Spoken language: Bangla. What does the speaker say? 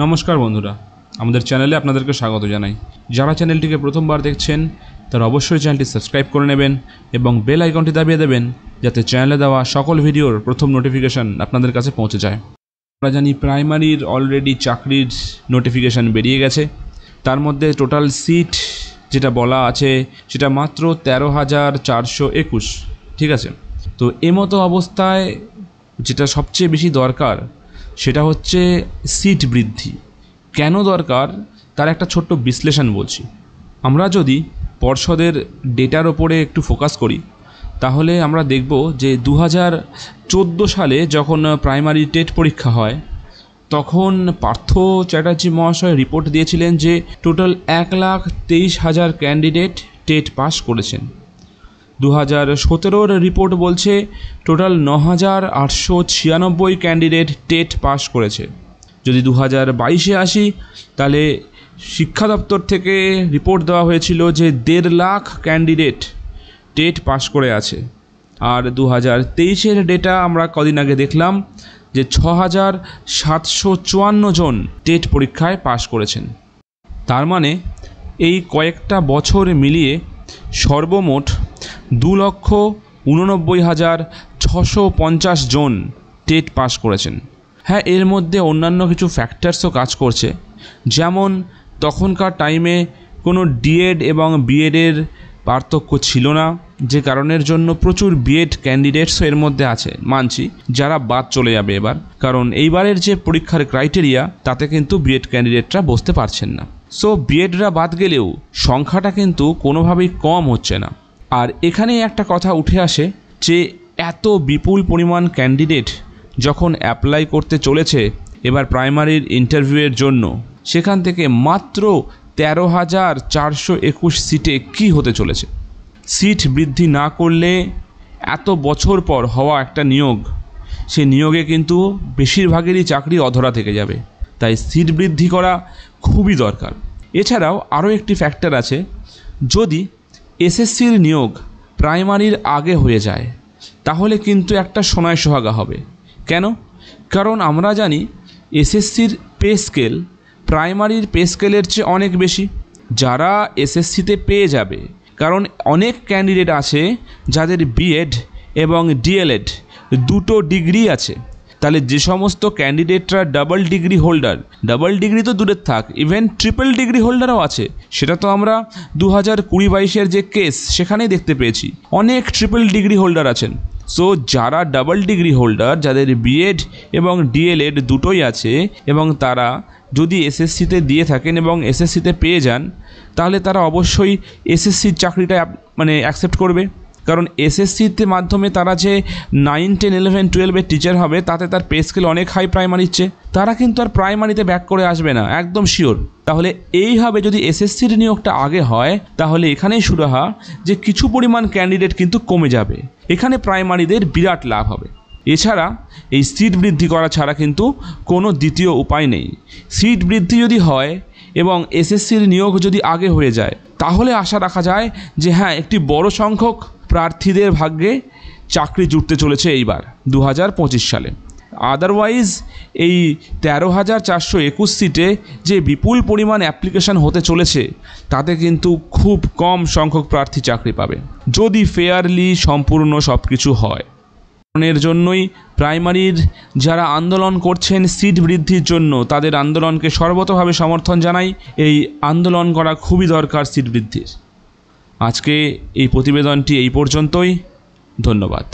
নমস্কার বন্ধুরা, আমাদের চ্যানেলে আপনাদেরকে স্বাগত জানাই। যারা চ্যানেলটিকে প্রথমবার দেখছেন তারা অবশ্যই চ্যানেলটি সাবস্ক্রাইব করে নেবেন এবং বেল আইকনটি দাবিয়ে দেবেন যাতে চ্যানেলে দেওয়া সকল ভিডিওর প্রথম নোটিফিকেশান আপনাদের কাছে পৌঁছে যায়। আমরা জানি প্রাইমারির অলরেডি চাকরির নোটিফিকেশান বেরিয়ে গেছে। তার মধ্যে টোটাল সিট যেটা বলা আছে সেটা মাত্র 13,421। ঠিক আছে, তো এমতো অবস্থায় যেটা সবচেয়ে বেশি দরকার সেটা হচ্ছে সিট বৃদ্ধি। কেন দরকার তার একটা ছোট্ট বিশ্লেষণ বলছি। আমরা যদি পর্ষদের ডেটার ওপরে একটু ফোকাস করি তাহলে আমরা দেখব যে 2014 সালে যখন প্রাইমারি টেট পরীক্ষা হয় তখন পার্থ চ্যাটার্জি মহাশয় রিপোর্ট দিয়েছিলেন যে টোটাল 1,23,000 ক্যান্ডিডেট টেট পাস করেছেন। 2017 রিপোর্ট বলছে টোটাল 9,896 ক্যান্ডিডেট টেট পাস করেছে। যদি 2022-এ আসি তাহলে শিক্ষা দপ্তর থেকে রিপোর্ট দেওয়া হয়েছিল যে 1.5 লাখ ক্যান্ডিডেট টেট পাস করে আছে। আর 2023-এর ডেটা আমরা কদিন আগে দেখলাম যে 6,754 জন টেট পরীক্ষায় পাস করেছেন। তার মানে এই কয়েকটা বছর মিলিয়ে সর্বমোট 2,89,650 জন টেট পাস করেছেন। হ্যাঁ, এর মধ্যে অন্যান্য কিছু ফ্যাক্টরসও কাজ করছে, যেমন তখনকার টাইমে কোনো ডিএড এবং বিএডের পার্থক্য ছিল না, যে কারণের জন্য প্রচুর বিএড ক্যান্ডিডেটসও এর মধ্যে আছে, মানছি, যারা বাদ চলে যাবে এবার, কারণ এইবারের যে পরীক্ষার ক্রাইটেরিয়া তাতে কিন্তু বিএড ক্যান্ডিডেটরা বসতে পারছেন না। সো বিএডরা বাদ গেলেও সংখ্যাটা কিন্তু কোনোভাবেই কম হচ্ছে না। আর এখানে একটা কথা উঠে আসে যে এত বিপুল পরিমাণ ক্যান্ডিডেট যখন অ্যাপ্লাই করতে চলেছে এবার প্রাইমারির ইন্টারভিউয়ের জন্য, সেখান থেকে মাত্র 13,421 সিটে কি হতে চলেছে? সিট বৃদ্ধি না করলে এত বছর পর হওয়া একটা নিয়োগ, সে নিয়োগে কিন্তু বেশিরভাগেরই চাকরি অধরা থেকে যাবে। তাই সিট বৃদ্ধি করা খুবই দরকার। এছাড়াও আরও একটি ফ্যাক্টর আছে, যদি এসএসসির নিয়োগ প্রাইমারির আগে হয়ে যায় তাহলে কিন্তু একটা সোনায় সোহাগা হবে। কেন? কারণ আমরা জানি এসএসসির পে স্কেল প্রাইমারির পে স্কেলের চেয়ে অনেক বেশি। যারা এসএসসিতে পেয়ে যাবে, কারণ অনেক ক্যান্ডিডেট আছে যাদের বিএড এবং ডিএলএড দুটো ডিগ্রি আছে, তাহলে যে সমস্ত ক্যান্ডিডেটরা double degree holder, double degree তো দূরের থাক, ইভেন ট্রিপল ডিগ্রি হোল্ডারও আছে, সেটা তো আমরা 2020-22-এর যে কেস সেখানেই দেখতে পেয়েছি, অনেক ট্রিপল ডিগ্রি হোল্ডার আছেন। সো যারা ডাবল ডিগ্রি হোল্ডার, যাদের বিএড এবং ডিএলএড দুটোই আছে এবং তারা যদি এসএসসিতে দিয়ে থাকেন এবং এসএসসিতে পেয়ে যান, তাহলে তারা অবশ্যই এসএসসির চাকরিটা অ্যাকসেপ্ট করবে। কারণ এসএসসিতে মাধ্যমে তারা যে 9, 10, 11, 12-এর টিচার হবে তাতে তার পে স্কেল অনেক হাই প্রাইমারির চেয়ে, তারা কিন্তু আর প্রাইমারিতে ব্যাক করে আসবে না, একদম শিওর। তাহলে এইভাবে যদি এসএসসির নিয়োগটা আগে হয় তাহলে এখানেই শুরু হয় যে কিছু পরিমাণ ক্যান্ডিডেট কিন্তু কমে যাবে, এখানে প্রাইমারিদের বিরাট লাভ হবে। এছাড়া এই সিট বৃদ্ধি করা ছাড়া কিন্তু কোনো দ্বিতীয় উপায় নেই। সিট বৃদ্ধি যদি হয় এবং এসএসসির নিয়োগ যদি আগে হয়ে যায় তাহলে আশা রাখা যায় যে হ্যাঁ, একটি বড় সংখ্যক প্রার্থীদের ভাগ্যে চাকরি জুটতে চলেছে এইবার 2025 সালে। আদারওয়াইজ এই 13,421 সিটে যে বিপুল পরিমাণ অ্যাপ্লিকেশান হতে চলেছে তাতে কিন্তু খুব কম সংখ্যক প্রার্থী চাকরি পাবে, যদি ফেয়ারলি সম্পূর্ণ সব কিছু হয়। এর জন্যই প্রাইমারির যারা আন্দোলন করছেন সিট বৃদ্ধির জন্য, তাদের আন্দোলনকে সর্বতোভাবে সমর্থন জানাই। এই আন্দোলন করা খুবই দরকার সিট বৃদ্ধির। আজকে এই প্রতিবেদনটি এই পর্যন্তই। ধন্যবাদ।